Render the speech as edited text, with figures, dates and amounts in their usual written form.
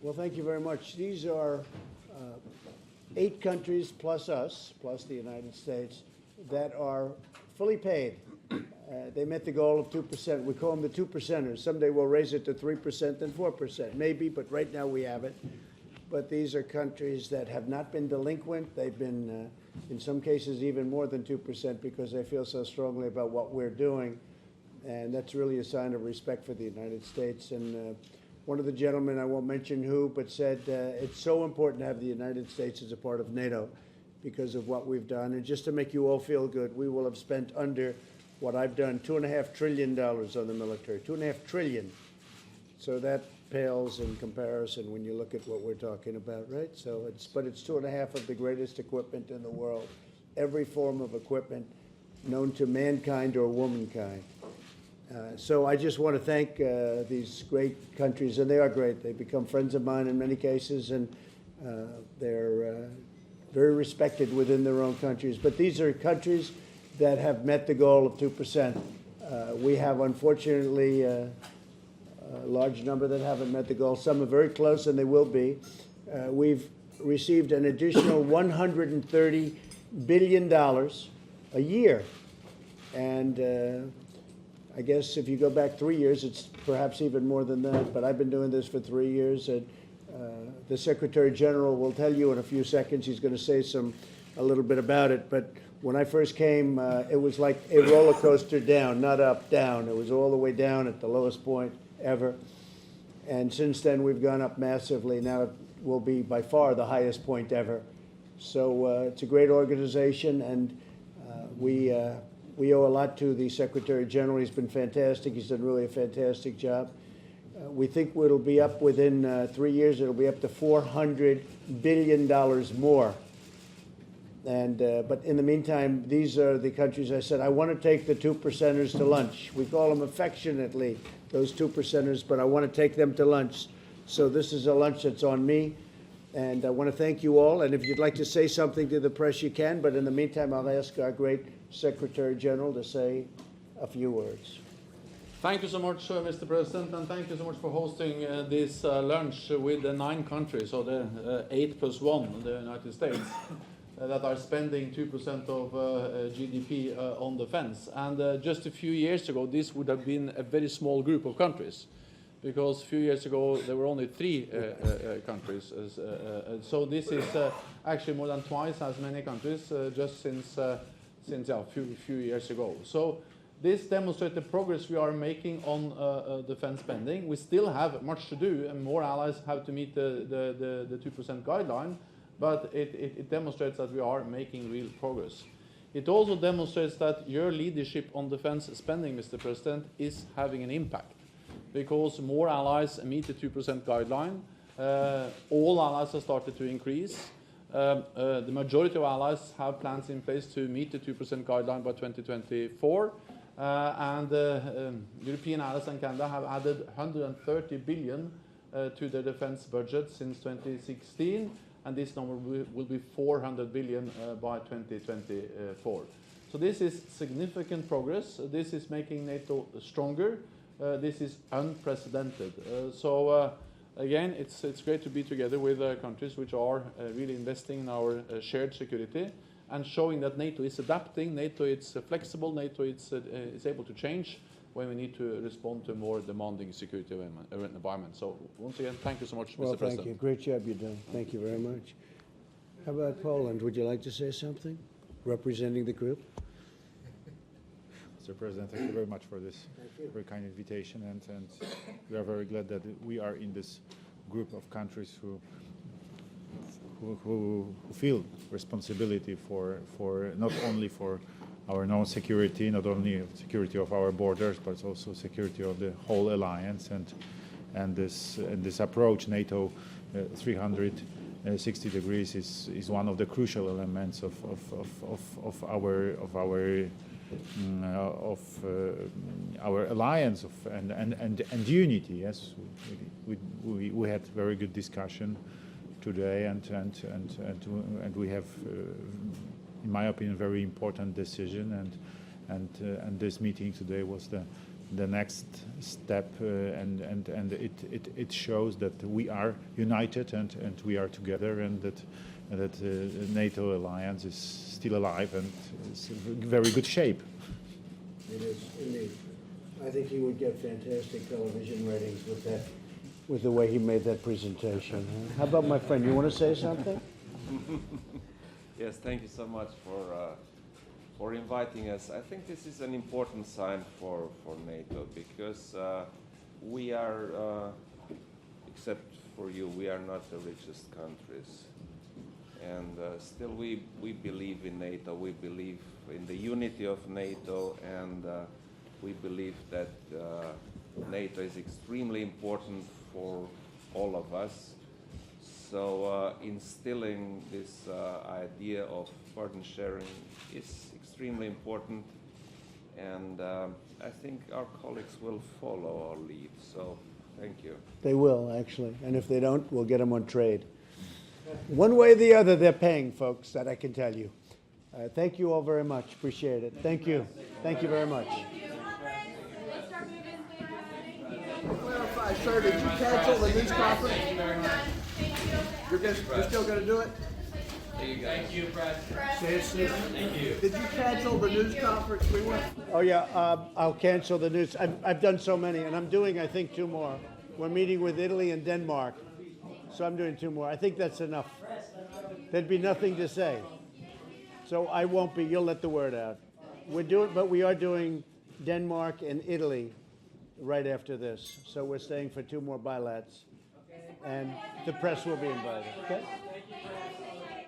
Well, thank you very much. These are 8 countries plus us, plus the United States, that are fully paid. They met the goal of 2%. We call them the 2%ers. Someday we'll raise it to 3%, then 4%, maybe, but right now we have it. But these are countries that have not been delinquent. They've been, in some cases, even more than 2% because they feel so strongly about what we're doing. And that's really a sign of respect for the United States. And one of the gentlemen, I won't mention who, but said it's so important to have the United States as a part of NATO because of what we've done. And just to make you all feel good, we will have spent under what I've done, $2.5 trillion on the military, $2.5 trillion. So that pales in comparison when you look at what we're talking about, right? So but it's 2.5 of the greatest equipment in the world, every form of equipment known to mankind or womankind. So I just want to thank these great countries, and they are great. They become friends of mine in many cases, and they're very respected within their own countries. But these are countries that have met the goal of 2%. We have, unfortunately, a large number that haven't met the goal. Some are very close, and they will be. We've received an additional $130 billion a year. And I guess if you go back 3 years, it's perhaps even more than that. But I've been doing this for 3 years. And the Secretary General will tell you in a few seconds. He's going to say a little bit about it. But when I first came, it was like a roller coaster down, not up, down. It was all the way down at the lowest point ever. And since then, we've gone up massively. Now it will be by far the highest point ever. So it's a great organization, and we owe a lot to the Secretary General. He's been fantastic. He's done really a fantastic job. We think it'll be up within 3 years. It'll be up to $400 billion more. And but in the meantime, these are the countries I said, I want to take the 2%ers to lunch. We call them affectionately, those 2%ers, but I want to take them to lunch. So this is a lunch that's on me. And I want to thank you all. And if you'd like to say something to the press, you can. But in the meantime, I'll ask our great Secretary General to say a few words. Thank you so much, Mr. President, and thank you so much for hosting this lunch with the 9 countries, so the 8 plus 1, the United States, that are spending 2% of GDP on defense. And just a few years ago, this would have been a very small group of countries, because a few years ago there were only 3 countries. So this is actually more than twice as many countries just since a few years ago. So this demonstrates the progress we are making on defense spending. We still have much to do, and more allies have to meet the 2% guideline, but it demonstrates that we are making real progress. It also demonstrates that your leadership on defense spending, Mr. President, is having an impact, because more allies meet the 2% guideline. All allies have started to increase. The majority of allies have plans in place to meet the 2% guideline by 2024. And European allies and Canada have added 130 billion to their defense budget since 2016, and this number will be 400 billion by 2024. So this is significant progress. This is making NATO stronger. This is unprecedented. Again, it's great to be together with countries which are really investing in our shared security, and showing that NATO is adapting, NATO is flexible, NATO is able to change when we need to respond to a more demanding security environment. So once again, thank you so much, Mr. President. Well, thank you. Great job you've done. Thank you very much. How about Poland? Would you like to say something, representing the group? Mr. President, thank you very much for this very kind invitation, and we are very glad that we are in this group of countries who feel responsibility for not only for our known security, not only security of our borders, but also security of the whole alliance. And this approach, NATO 360 degrees, is one of the crucial elements of our alliance and unity. Yes, we had very good discussion today, and we have, in my opinion, very important decision, and this meeting today was the next step, and it shows that we are united and we are together, and that NATO alliance is still alive and is in very good shape. It is, indeed. I think he would get fantastic television ratings with that, with the way he made that presentation. How about my friend? You want to say something? Yes, thank you so much for inviting us. I think this is an important sign for NATO because we are, except for you, we are not the richest countries. And still we believe in NATO, we believe in the unity of NATO, and we believe that NATO is extremely important for all of us. So instilling this idea of burden sharing is extremely important, and I think our colleagues will follow our lead. So thank you. They will, actually. And if they don't, we'll get them on trade. One way or the other, they're paying, folks, that I can tell you. Thank you all very much. Appreciate it. Thank you. Thank you very much. Clarify, sir, did you cancel the news conference? You're still going to do it? Thank you, Brad. Thank you. Did you cancel the news conference we went? Oh, yeah, I'll cancel the news. I've done so many, and I'm doing, I think, 2 more. We're meeting with Italy and Denmark, so I'm doing 2 more. I think that's enough. There'd be nothing to say. So I won't be. You'll let the word out. But we are doing Denmark and Italy right after this. So we're staying for 2 more bilats. And the press will be invited. Okay?